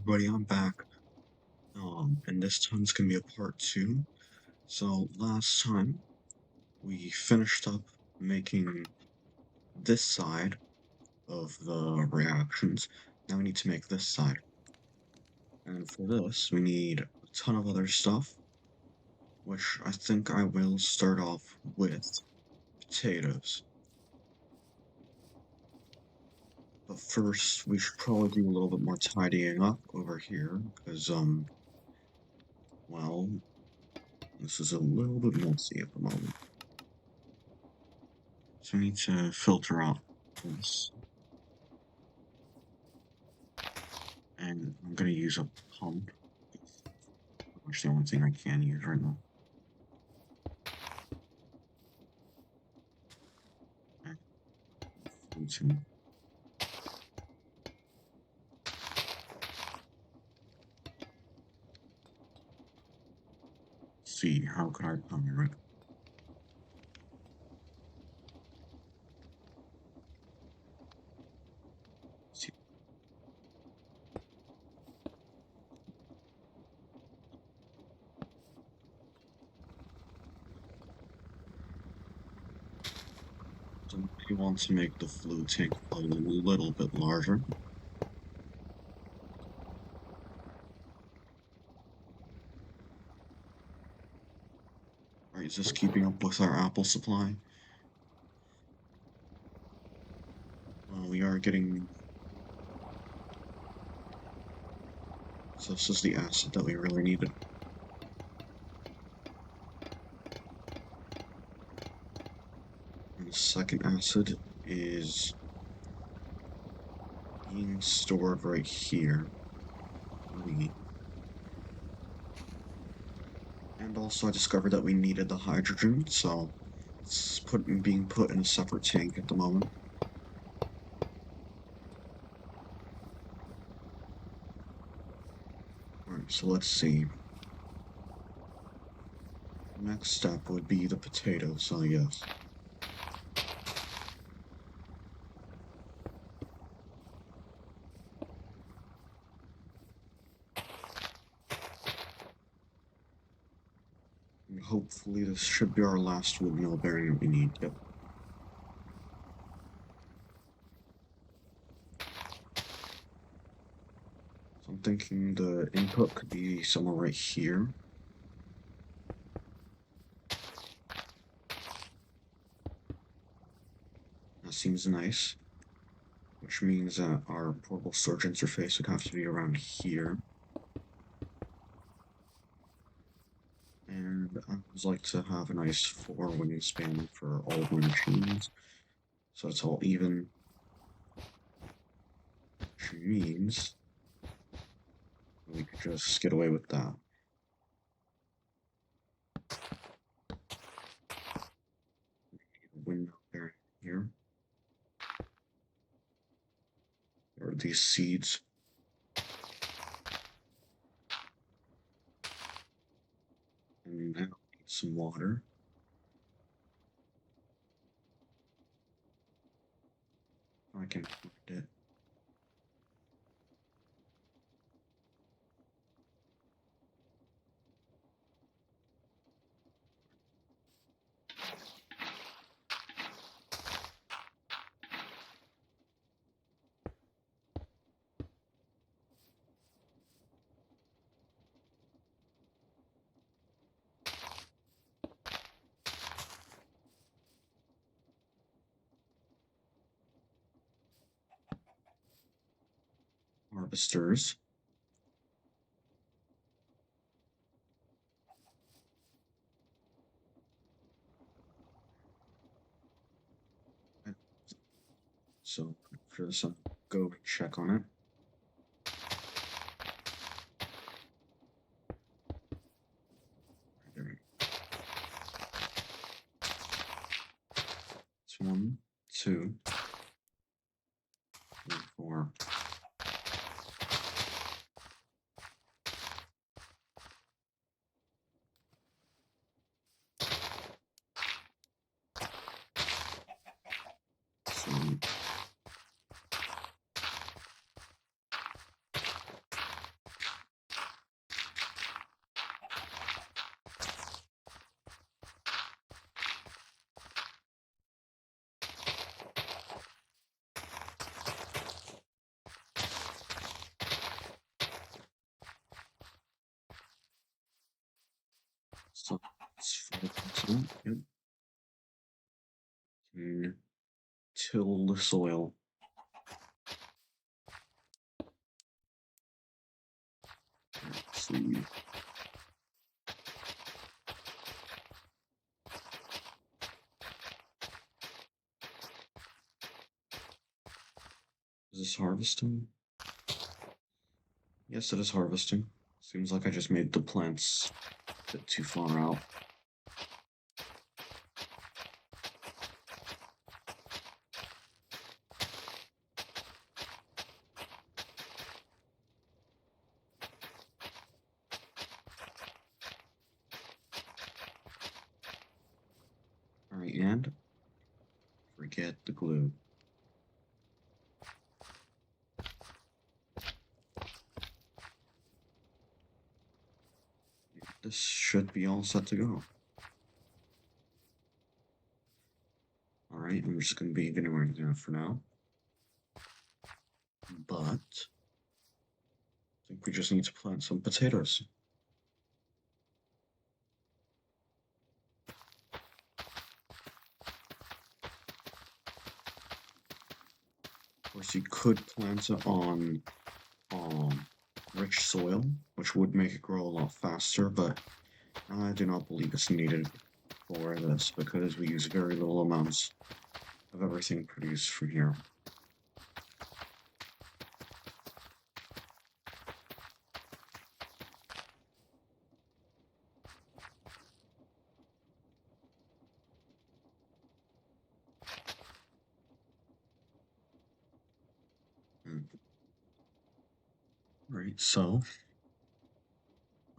Everybody, I'm back. And this time's gonna be a part two. So last time we finished up making this side of the reactions. Now we need to make this side. And for this, we need a ton of other stuff, which I think I will start off with potatoes. But first, we should probably do a little bit more tidying up over here, because, well, this is a little bit messy at the moment. So I need to filter out this. And I'm gonna use a pump. Which the only thing I can use right now. And see, how could I power it? See. So we want to make the fluid tank a little bit larger. Alright, is this keeping up with our apple supply? We are getting... So this is the acid that we really needed. And the second acid is being stored right here. And also I discovered that we needed the hydrogen, so it's being put in a separate tank at the moment. Alright, so let's see. Next step would be the potatoes, so yes. And hopefully this should be our last windmill bearing that we need. Yep. So I'm thinking the input could be somewhere right here. That seems nice. Which means that our portable storage interface would have to be around here. And I would like to have a nice 4 wingspan for all of my machines. So it's all even. Which means we could just get away with that. Windmill bearing here. There are these seeds. And now I need some water. I can find it. Harvesters. So for this, I'll go check on it. There. It's 1, 2, 3, 4. So So it's 5%. Yep. Can till the soil. Let's see. Is this harvesting? Yes, it is harvesting. Seems like I just made the plants a bit too far out. Alright, and forget the glue. This should be all set to go. Alright, I'm just going to be ignoring that for now. But I think we just need to plant some potatoes. Of course, you could plant it on rich soil, which would make it grow a lot faster, but I do not believe it's needed for this because we use very little amounts of everything produced from here. Right, so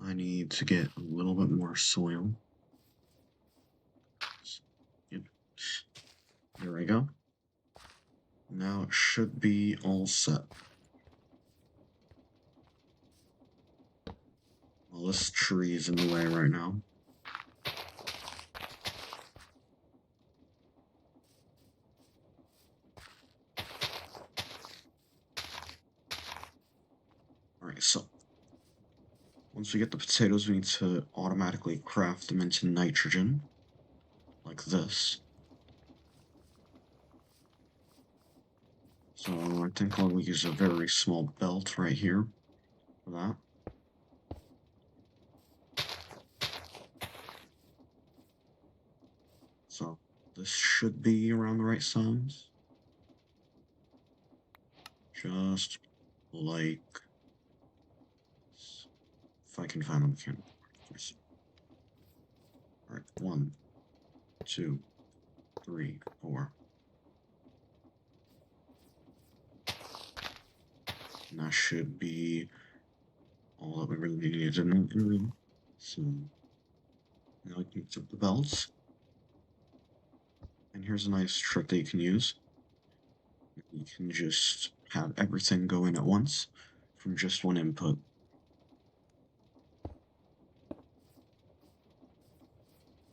I need to get a little bit more soil. Yep. There we go. Now it should be all set. Well, this tree is in the way right now. Alright, so once we get the potatoes, we need to automatically craft them into nitrogen, like this. So I think I'll use a very small belt right here for that. So this should be around the right size. Just like this. If I can find the mechanical parts. Alright, 1, 2, 3, 4. And that should be all that we really need to do. So now I can flip the belts. And here's a nice trick that you can use. You can just have everything go in at once from just one input.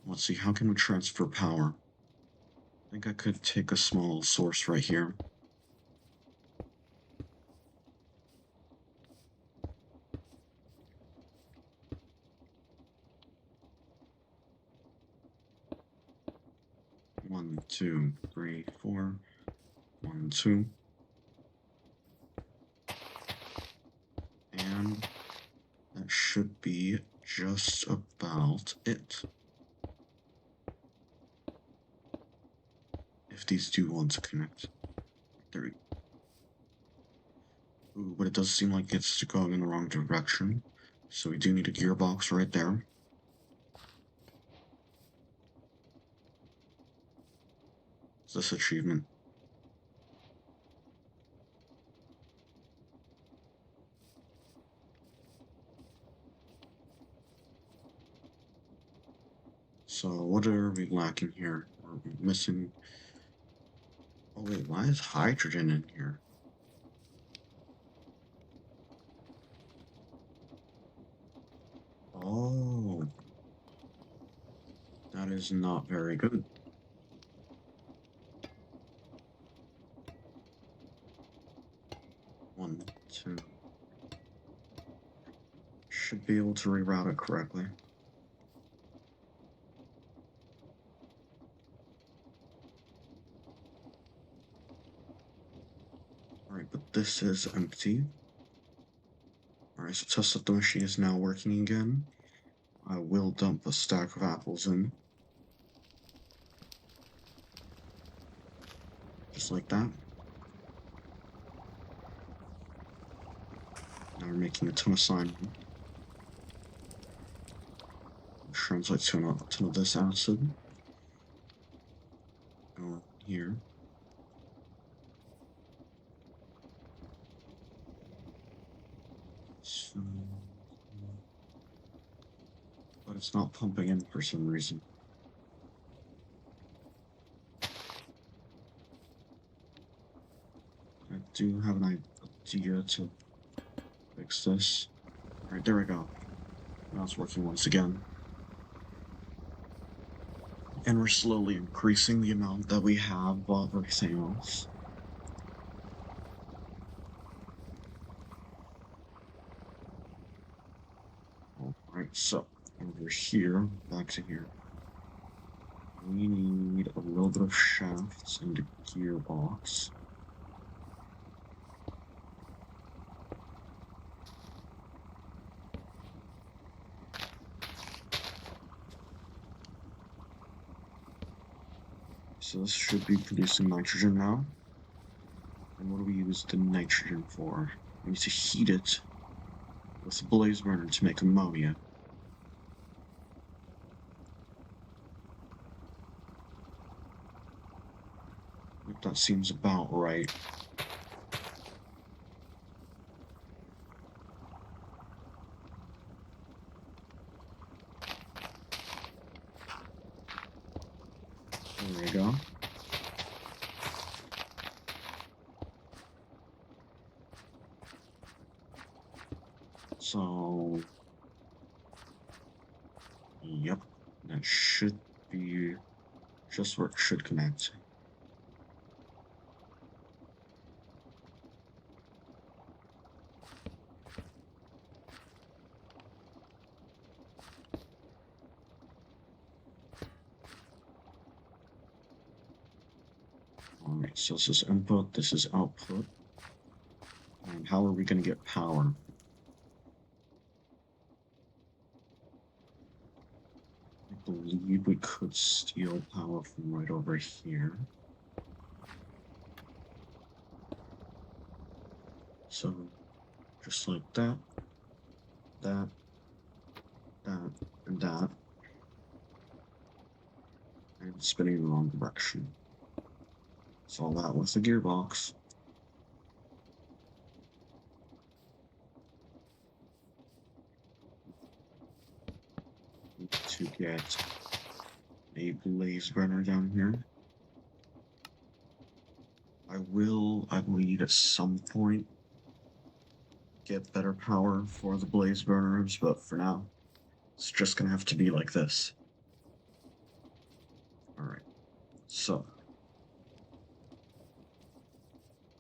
Let's see, how can we transfer power? I think I could take a small source right here. One, two, three, four. 1, 2. And that should be just about it. If these do want to connect. There we go. Ooh, but it does seem like it's going in the wrong direction. So we do need a gearbox right there. It's this achievement. So what are we lacking here? We're missing... Oh wait, why is hydrogen in here? Oh, that is not very good. One, two. Should be able to reroute it correctly. this is empty. Alright, so test that the machine is now working again. I will dump a stack of apples in. Just like that. Now we're making a ton of slime. Which translates to a ton of this acid. Go here. So, but it's not pumping in for some reason. I do have an idea to fix this. Alright, there we go. Now it's working once again. And we're slowly increasing the amount that we have of everything else. Alright, so over here, back to here. We need a little bit of shafts and a gearbox. So this should be producing nitrogen now. And what do we use the nitrogen for? We need to heat it with a blaze burner to make ammonia. I think that seems about right. There we go. So, yep, that should be just where it should connect. Alright, so this is input, this is output. And how are we going to get power? I believe we could steal power from right over here. So, just like that, that, and that. And spinning in the wrong direction. Solve that with the gearbox. To get a blaze burner down here. I believe at some point, get better power for the blaze burners, but for now, it's just gonna have to be like this. Alright, so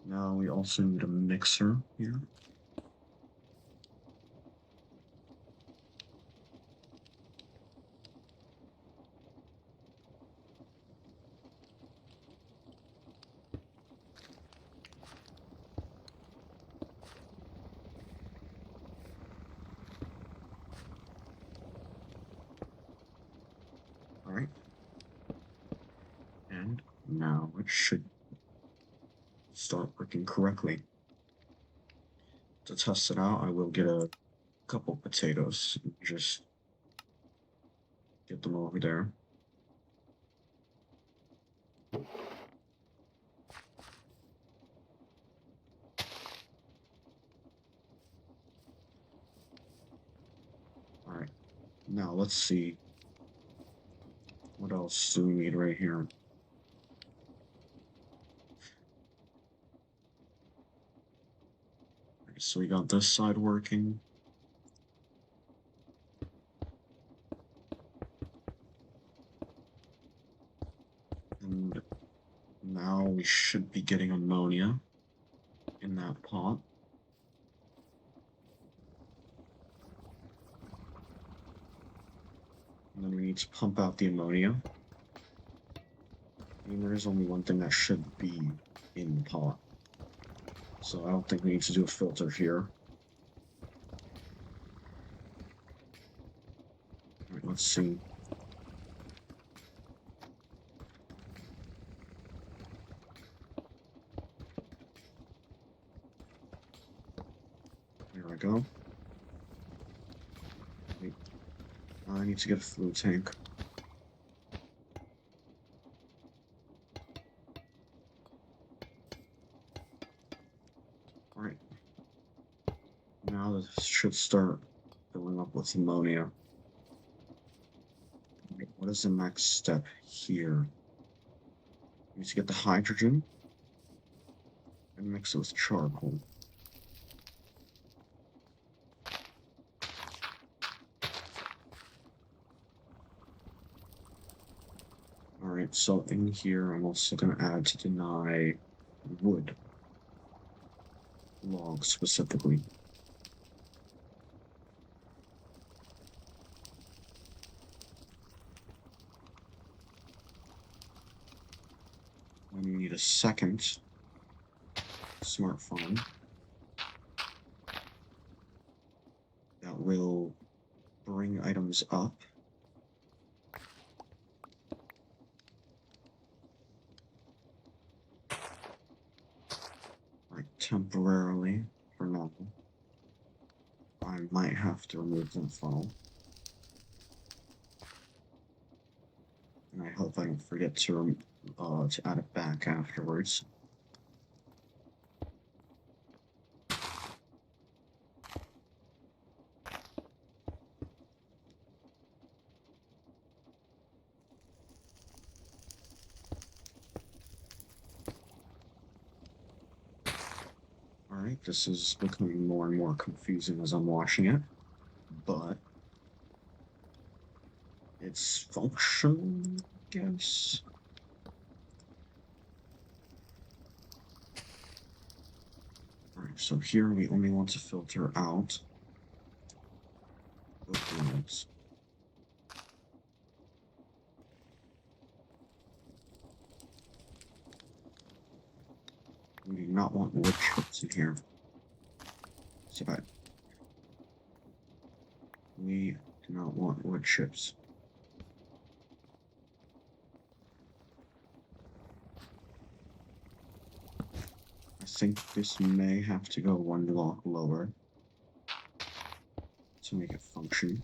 now we also need a mixer here. Alright. And now it should start working correctly. To test it out, I will get a couple potatoes and just get them over there. Alright, now let's see. What else do we need right here? So we got this side working. And now we should be getting ammonia in that pot. And then we need to pump out the ammonia. I mean, there is only one thing that should be in the pot. So I don't think we need to do a filter here. Alright, let's see. There we go. Wait, I need to get a fluid tank. Alright. Now this should start filling up with ammonia. What is the next step here? We need to get the hydrogen and mix it with charcoal. Alright, so in here I'm also going to add to deny wood. Logs specifically. And we need a second smartphone that will bring items up. Right, temporarily for now. I might have to remove that funnel. And I hope I don't forget to add it back afterwards. Alright, this is becoming more and more confusing as I'm watching it, but it's functional, I guess. Alright, so here we only want to filter out opioids. We do not want wood chips in here. So we do not want wood chips. I think this may have to go one block lower to make it function.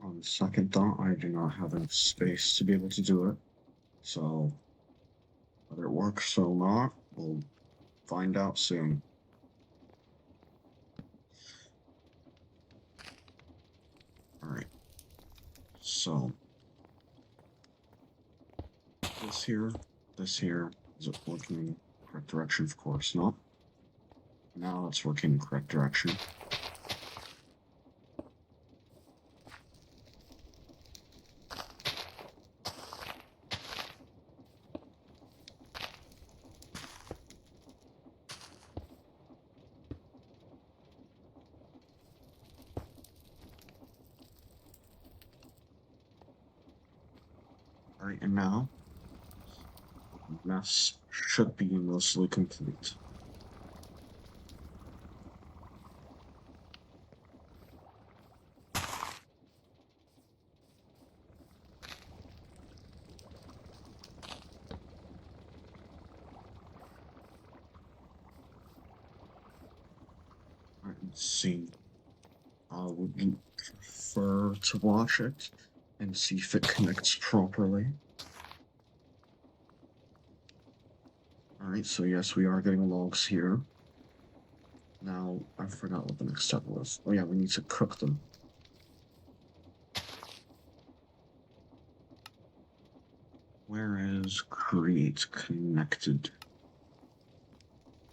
On second thought, I do not have enough space to be able to do it. So, whether it works or not, we'll find out soon. Alright. So, this here, is it working in the correct direction? Of course not. Now it's working in the correct direction. Alright, and now, mess should be mostly complete. Alright, let's see. I would prefer to watch it and see if it connects properly. Alright, so yes, we are getting logs here. Now, I forgot what the next step was. Oh yeah, we need to cook them. Where is create connected?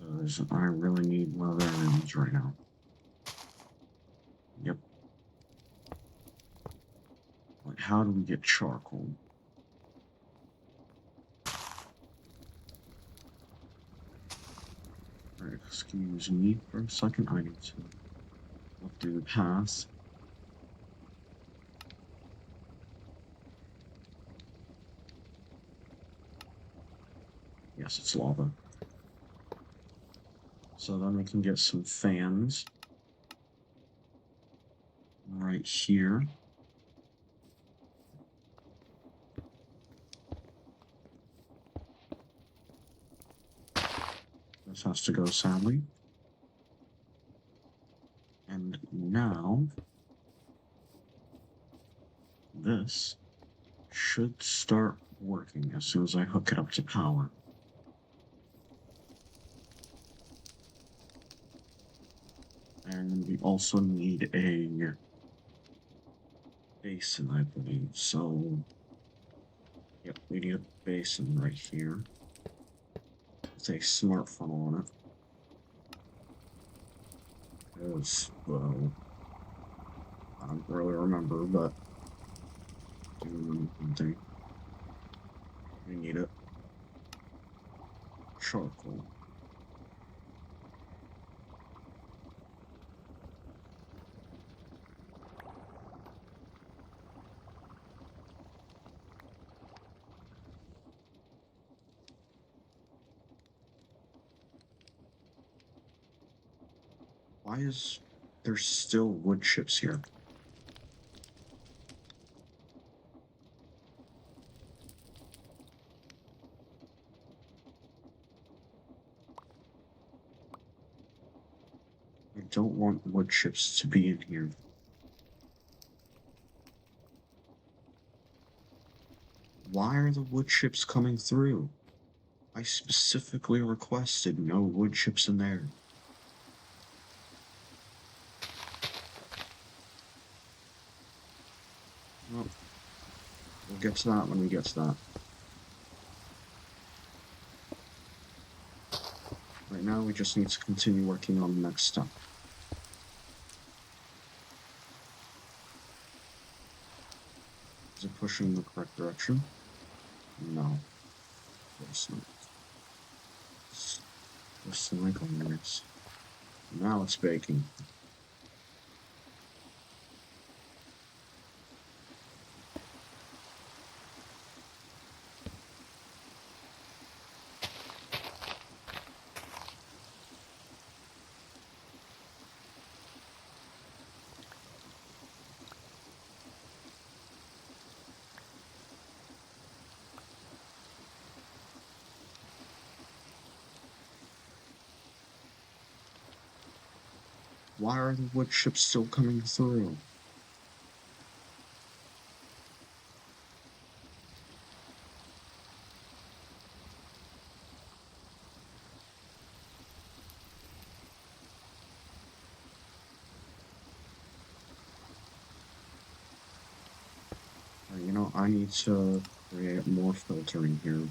Because I really need one of their items right now. Yep. how do we get charcoal? Alright, excuse me for a second. I need to look through the path. Yes, it's lava. So then we can get some fans right here. This has to go, sadly. And now, this should start working as soon as I hook it up to power. And we also need a basin, I believe. So, yep, we need a basin right here. With a smart funnel on it. Because, well, I don't really remember, but one thing. We need it. Charcoal. Why is there still wood chips here? I don't want wood chips to be in here. Why are the wood chips coming through? I specifically requested no wood chips in there. Well, we'll get to that when we get to that. Right now, we just need to continue working on the next step. Is it pushing in the correct direction? No. It's not. Just like on this. Now it's baking. Why are the wood chips still coming through? You know, I need to create more filtering here.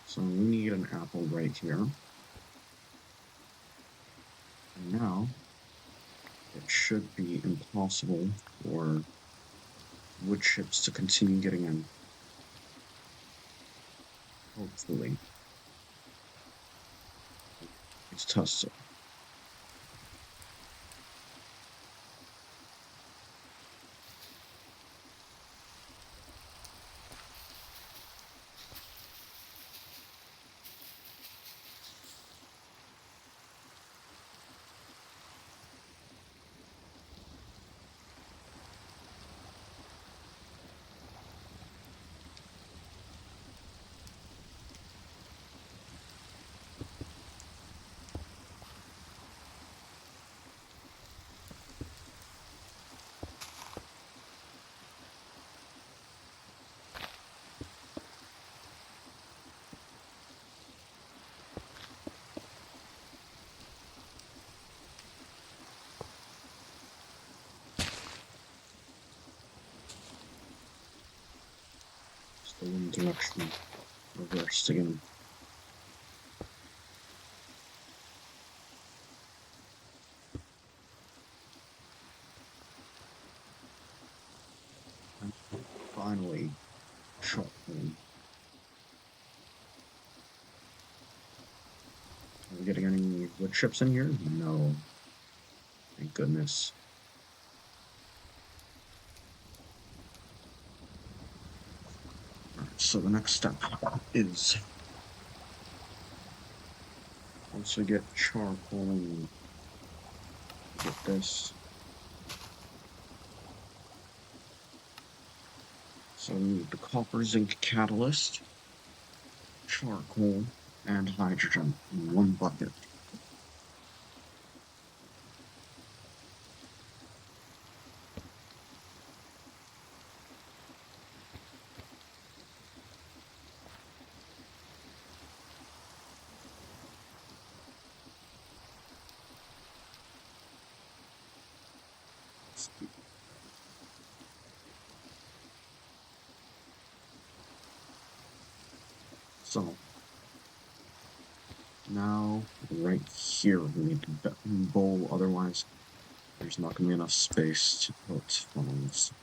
So we need an apple right here. And now, it should be impossible for wood chips to continue getting in. Hopefully. Let's test it. Still in direction reversed again. Are we getting any wood chips in here? No. Thank goodness. Alright, so the next step is once we get charcoal and get this. So we need the copper zinc catalyst, charcoal, and hydrogen in one bucket. So now right here we need to bowl, otherwise there's not going to be enough space to put funnels.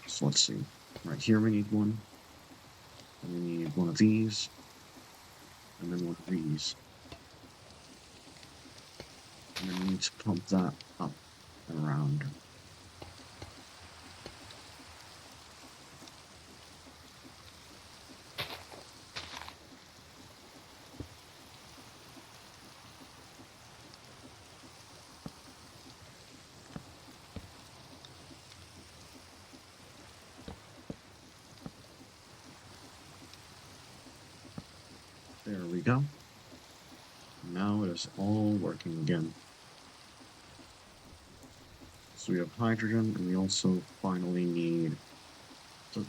So let's see. Right here we need one. And we need one of these. And then one of these. And then we need to pump that up and around. There we go. Now it is all working again. So we have hydrogen, and we also finally need...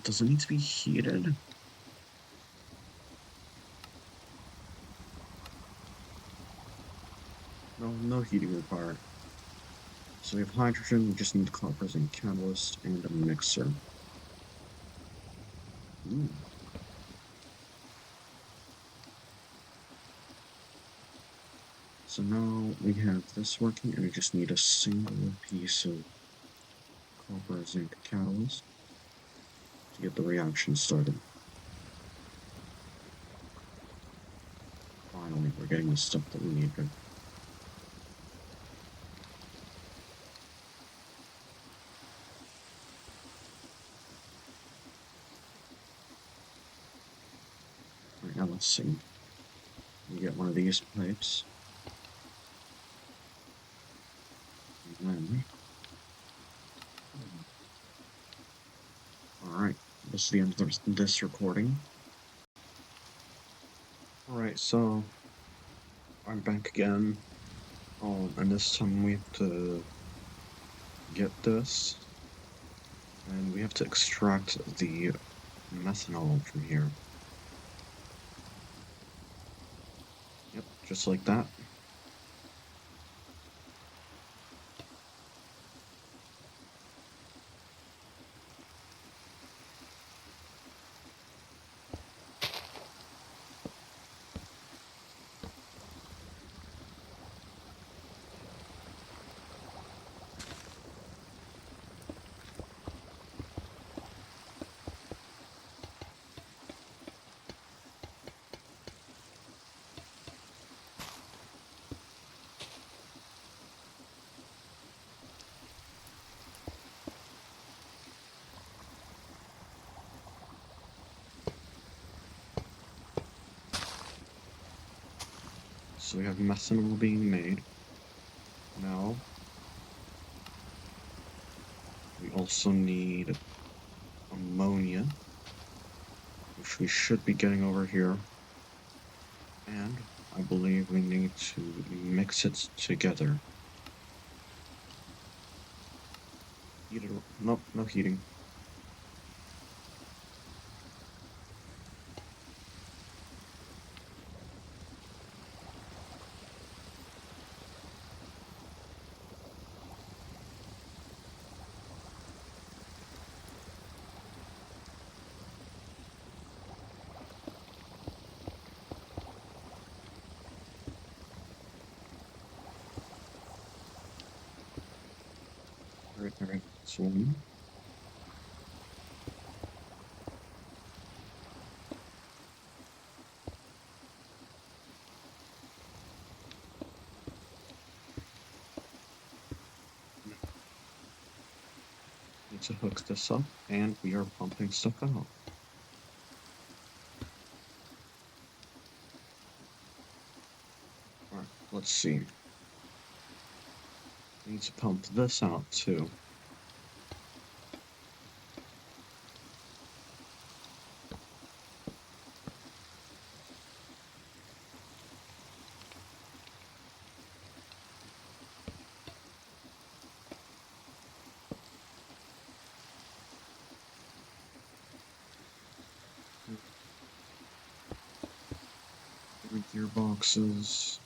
Does it need to be heated? No, no heating required. So we have hydrogen, we just need copper zinc catalyst and a mixer. Ooh. So now we have this working, and we just need a single piece of copper zinc catalyst to get the reaction started. Finally, we're getting the stuff that we need here. Alright, now let's see. We get one of these pipes. And then... Alright, this is the end of this recording. Alright, so I'm back again. And this time we have to get this. And we have to extract the methanol from here. Yep, just like that. So we have methanol being made. Now, we also need ammonia, which we should be getting over here. And I believe we need to mix it together. Heat it. Nope, no heating. Alright, so need to hook this up, and we are pumping stuff out. Alright, let's see. We need to pump this out too. Three gearboxes.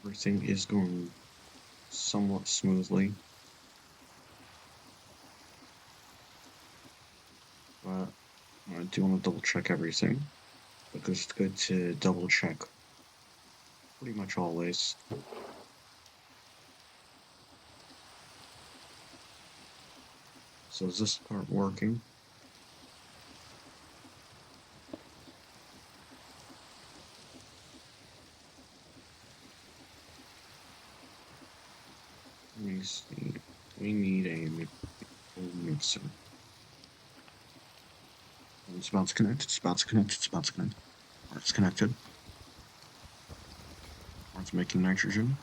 Everything is going somewhat smoothly, but I do want to double check everything because it's good to double check pretty much always. So is this part working? Let me see. We need a mixer. It's about to connect, it's about to connect, it's about to connect. It's connected. It's making nitrogen,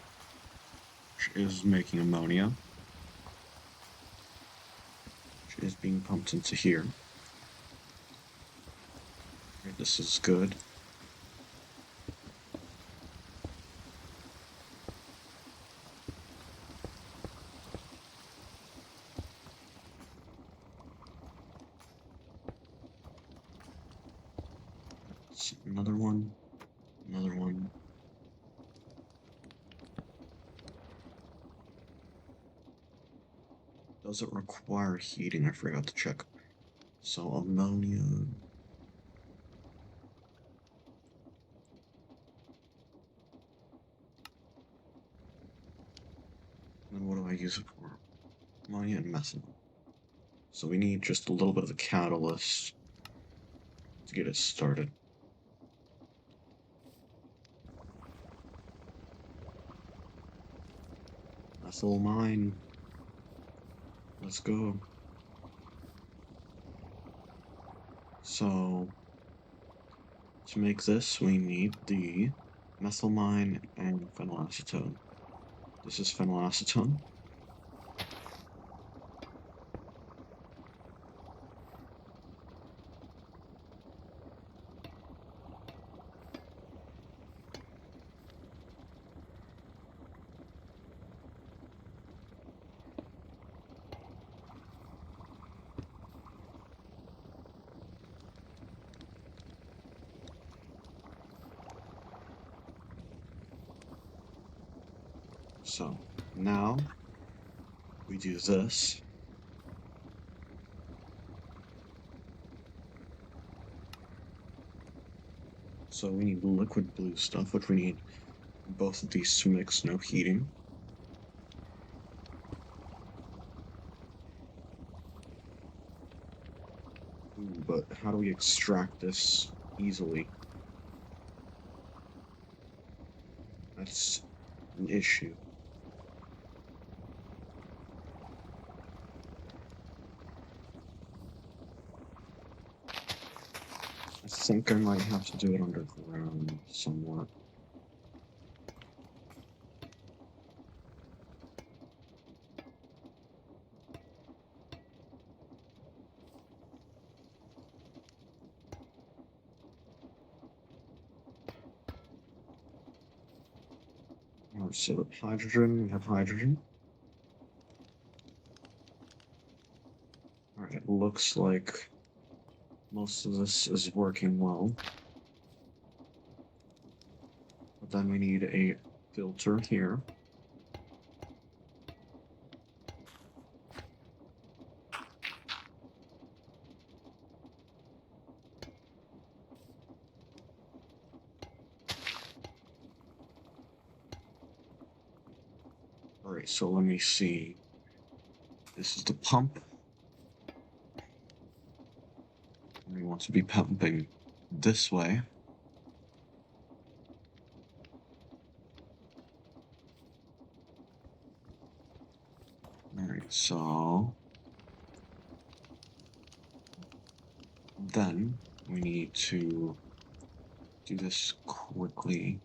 which is making ammonia, which is being pumped into here. Okay, this is good. Another one, another one. Does it require heating? I forgot to check. So ammonia. Then what do I use it for? Ammonia and methanol. So we need just a little bit of the catalyst to get it started. Methyl mine. Let's go. So to make this, we need the methylamine and phenylacetone. This is phenylacetone. So now we do this. So we need liquid blue stuff, which we need both of these to mix, no heating. Ooh, but how do we extract this easily? That's an issue. I think I might have to do it underground somewhat. So hydrogen, we have hydrogen. Alright, it looks like most of this is working well. But then we need a filter here. Alright, so let me see. This is the pump. We want to be pumping this way. Alright, so then we need to do this quickly.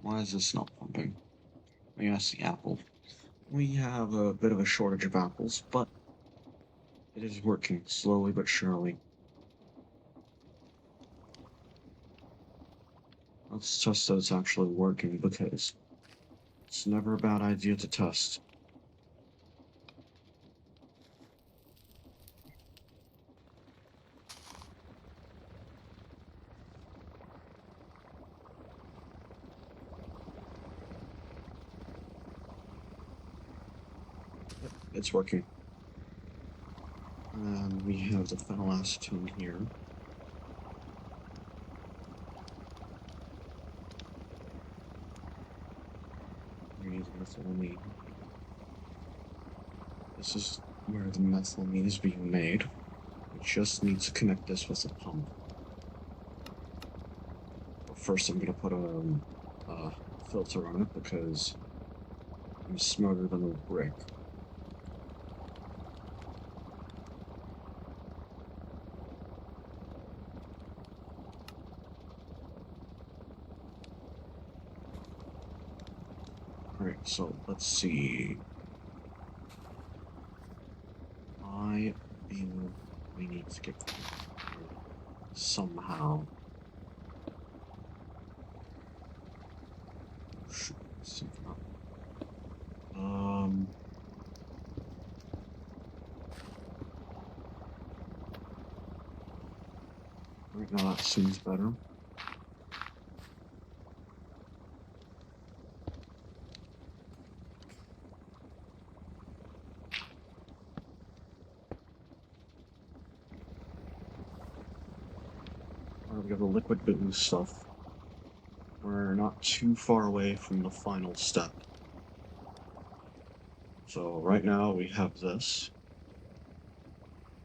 Why is this not pumping? Maybe that's the apple. We have a bit of a shortage of apples, but it is working slowly but surely. Let's test that it's actually working, because it's never a bad idea to test. Yep, it's working. And we have the phenylacetone here. We need methylamine. This is where the methylamine is being made. We just need to connect this with a pump. But first I'm gonna put a filter on it, because I'm smarter than a brick. Alright, so let's see. We need to get somehow. Shoot, something up. Right now that seems better. We have the liquid booze stuff. We're not too far away from the final step. So right now we have this,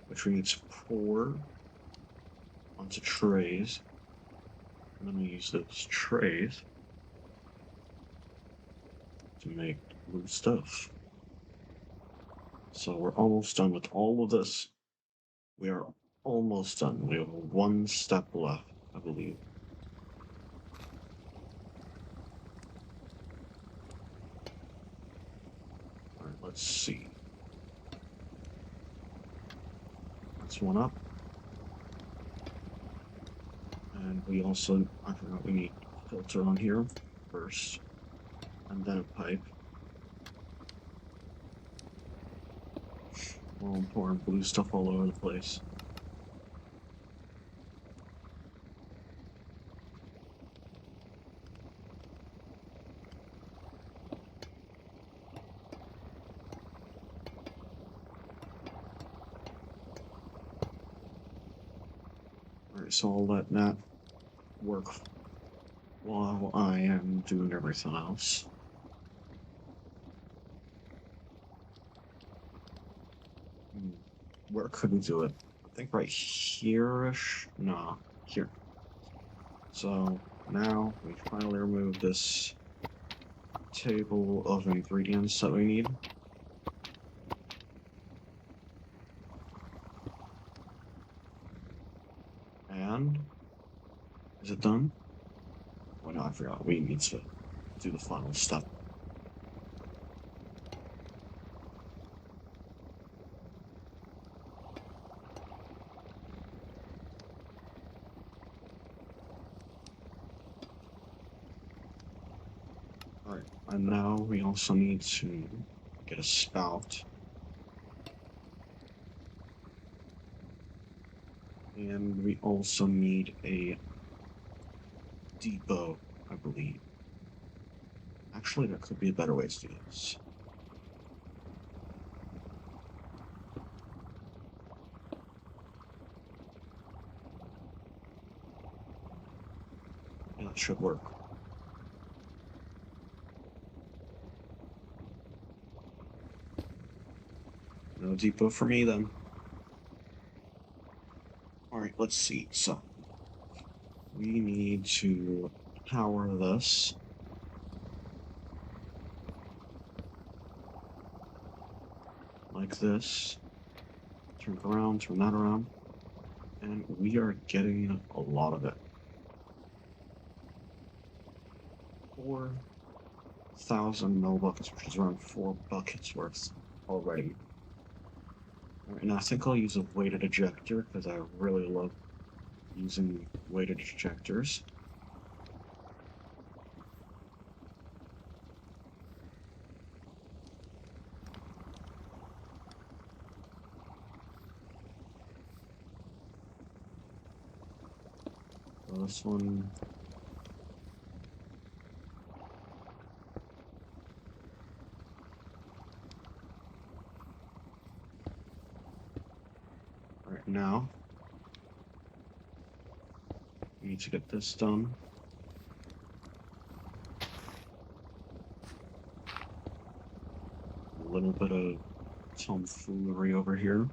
which we need to pour onto trays. And then we use those trays to make blue stuff. So we're almost done with all of this. We are almost done. We have one step left, I believe. Alright, let's see. That's one up. And we also, I forgot, we need a filter on here first, and then a pipe. Well, I'm pouring blue stuff all over the place. Alright, so I'll let that work while I am doing everything else. Where could we do it? I think right here-ish? No, here. So now we finally remove this table of ingredients that we need. And is it done? Oh no, I forgot. We need to do the final step. And now we also need to get a spout. And we also need a depot, I believe. Actually, there could be a better way to do this. Yeah, that should work. No depot for me then. Alright, let's see. So, we need to power this. Like this. Turn it around, turn that around. And we are getting a lot of it. 4,000 mil buckets, which is around 4 buckets worth already. Alright, and I think I'll use a weighted ejector because I really love using weighted ejectors. So this one. Alright, now we need to get this done. A little bit of tomfoolery over here.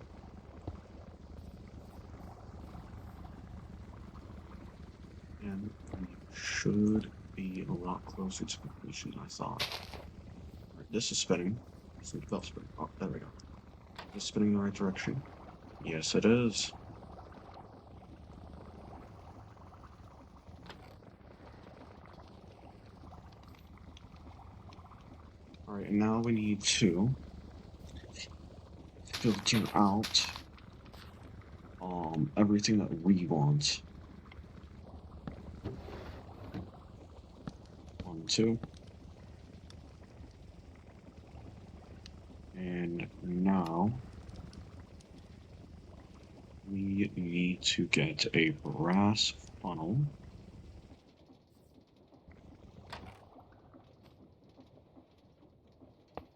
And we should be a lot closer to completion than I thought. Right, this is spinning. So it's belt spinning. Oh, there we go. Is it spinning in the right direction? Yes, it is. Alright, and now we need to filter out everything that we want. 1, 2. And now we need to get a brass funnel.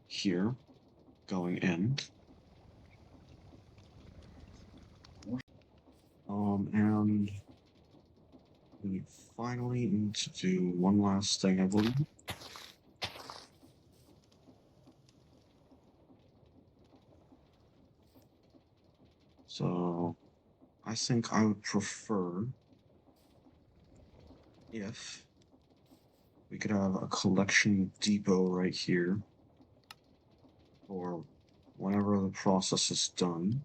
Here, going in. And we finally need to do one last thing, I believe. So, I think I would prefer if we could have a collection depot right here, or whenever the process is done.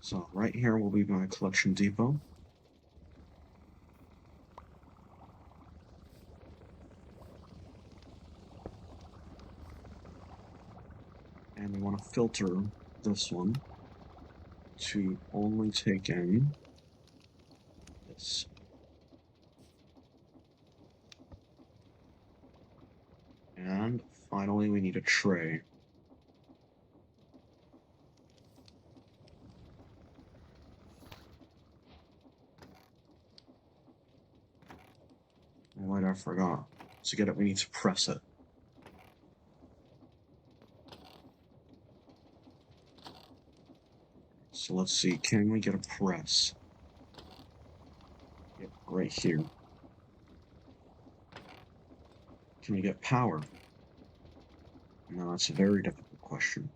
So right here will be my collection depot. And we want to filter this one to only take in this. And finally, we need a tray. Oh, wait, I forgot. To get it, we need to press it. So let's see, can we get a press? Yep, right here. Can we get power? No, that's a very difficult question.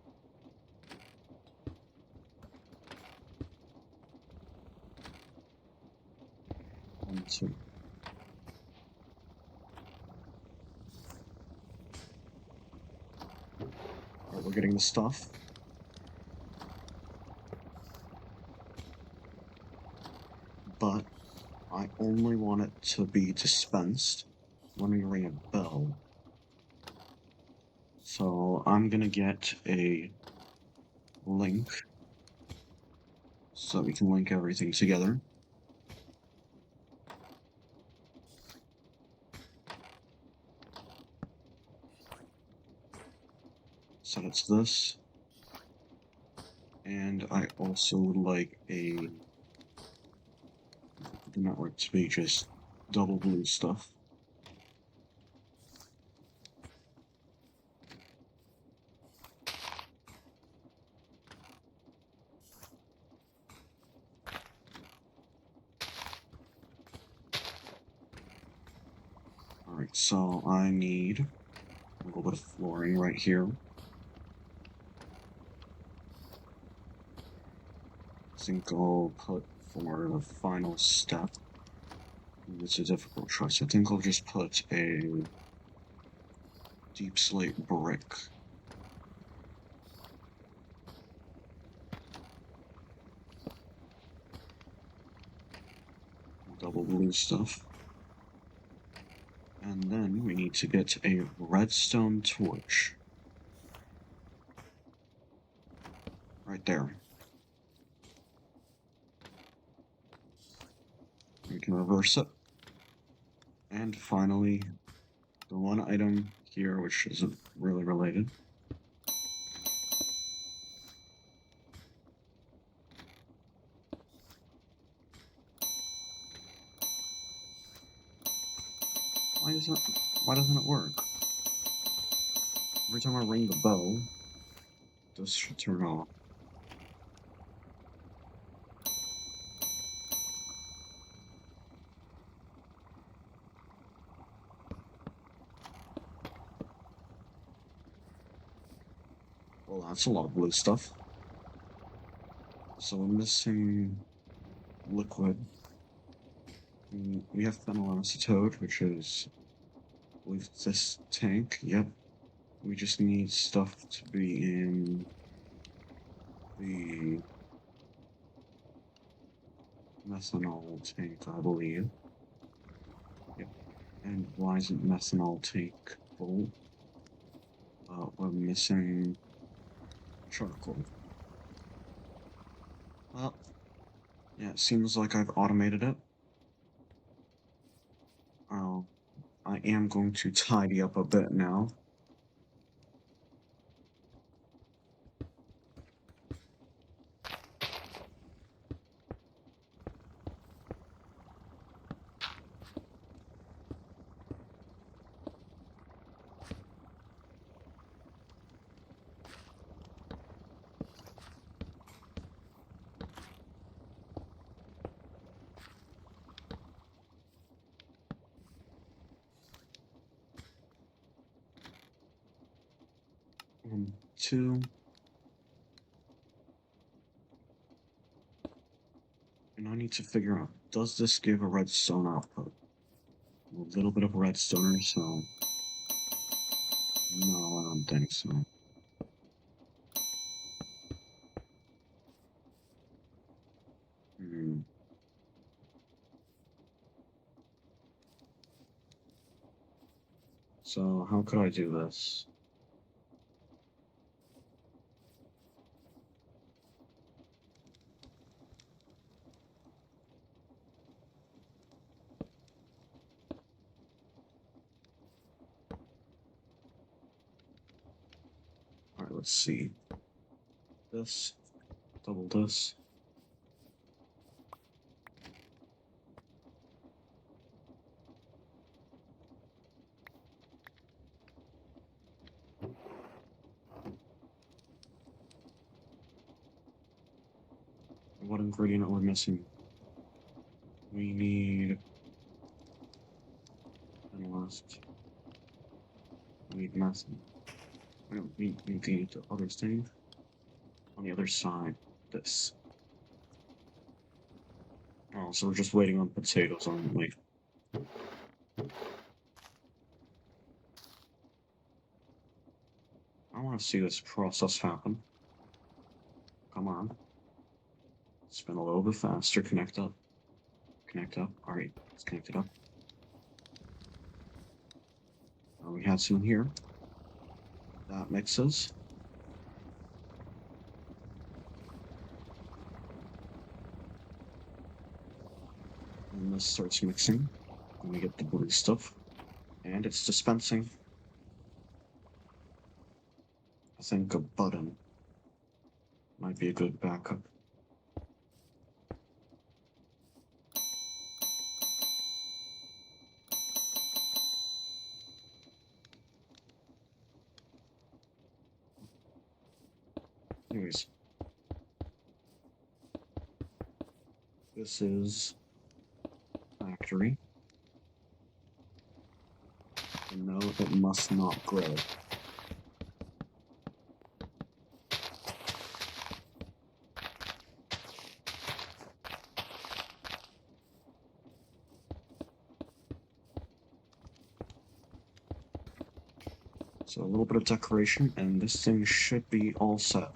1, 2. Alright, we're getting the stuff. But I only want it to be dispensed when we ring a bell. So I'm gonna get a link so we can link everything together. set it to this. And I also would like the network to be just double blue stuff. Alright, so I need a little bit of flooring right here. I think I'll put for the final step. It's a difficult choice. I think I'll just put a deep slate brick. Double blue stuff. And then we need to get a redstone torch. Right there. We can reverse it. And finally, the one item here which isn't really related. Why doesn't it work? Every time I ring the bell, this should turn off. Well, that's a lot of blue stuff. So we're missing liquid. We have phenylacetate, which is, I believe, this tank. Yep. We just need stuff to be in the methanol tank, I believe. Yep. And why isn't methanol tank full? We're missing charcoal. Well, yeah, it seems like I've automated it. I am going to tidy up a bit now. Two. And I need to figure out, does this give a redstone output? A little bit of redstone, so... No, I don't think so. So, how could I do this? Alright, let's see. This, double this. What ingredient are we missing? We need... And last... We need methane. We don't need the other thing. On the other side, this. Oh, so we're just waiting on potatoes, aren't we? I want to see this process happen. Come on. Spin a little bit faster. Connect up. Connect up. Alright, it's connected up. We have some here. That mixes. And this starts mixing. And we get the blue stuff. And it's dispensing. I think a button might be a good backup. Anyways, this is factory. And no, it must not grow. So a little bit of decoration, and this thing should be all set.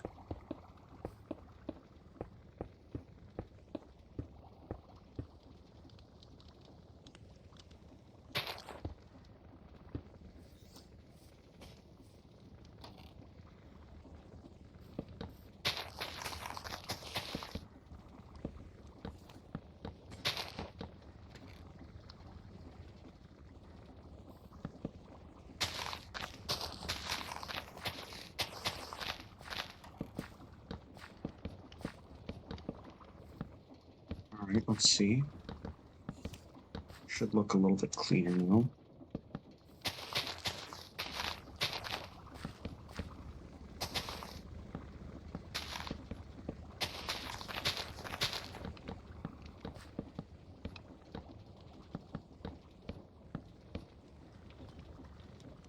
Alright, let's see. Should look a little bit cleaner now.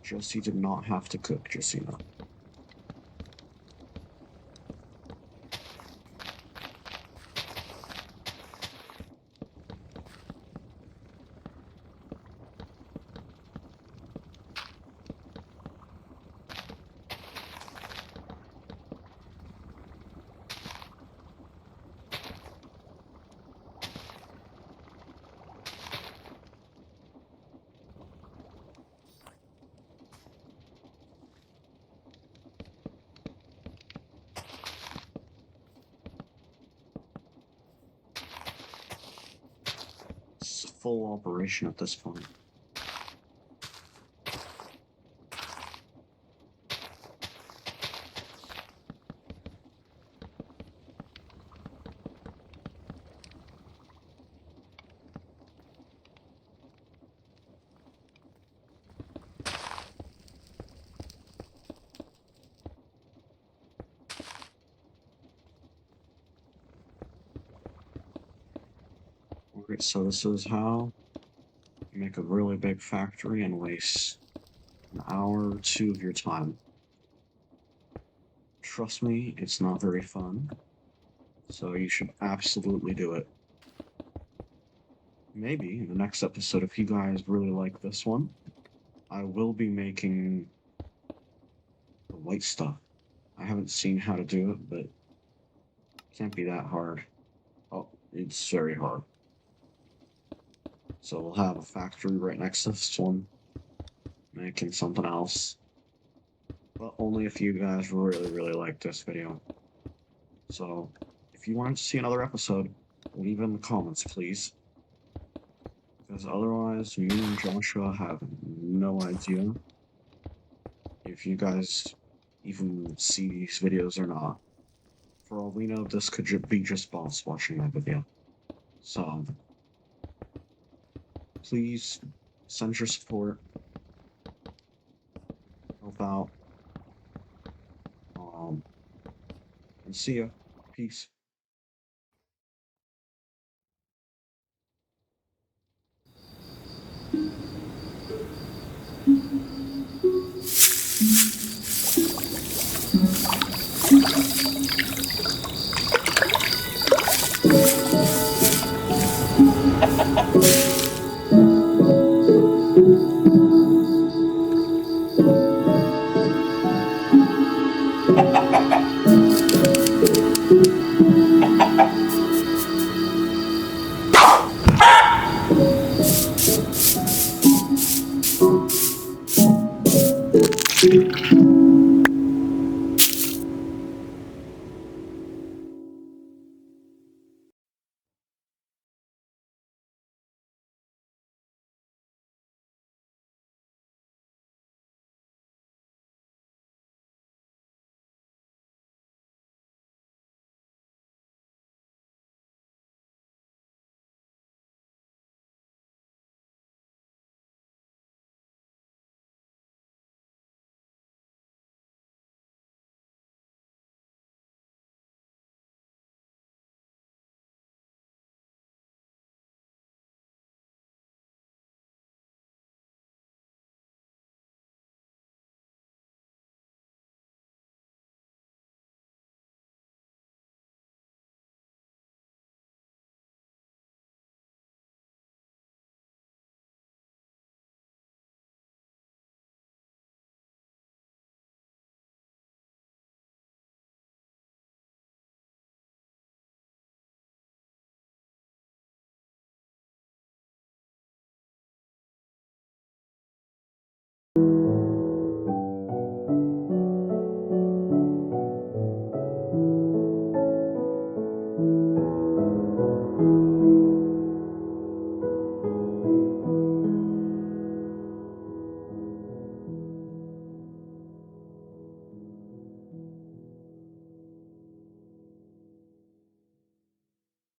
Jesse did not have to cook, just so you know. It's full operation at this point. Alright, so this is how you make a really big factory and waste an hour or two of your time. Trust me, it's not very fun, so you should absolutely do it. Maybe in the next episode, if you guys really like this one, I will be making the white stuff. I haven't seen how to do it, but it can't be that hard. Oh, it's very hard. So we'll have a factory right next to this one, making something else. But only if you guys really, really like this video. So, if you wanted to see another episode, leave it in the comments, please. Because otherwise, me and Joshua have no idea if you guys even see these videos or not. For all we know, this could be just boss watching my video. So, please send your support, help out, and see ya. Peace.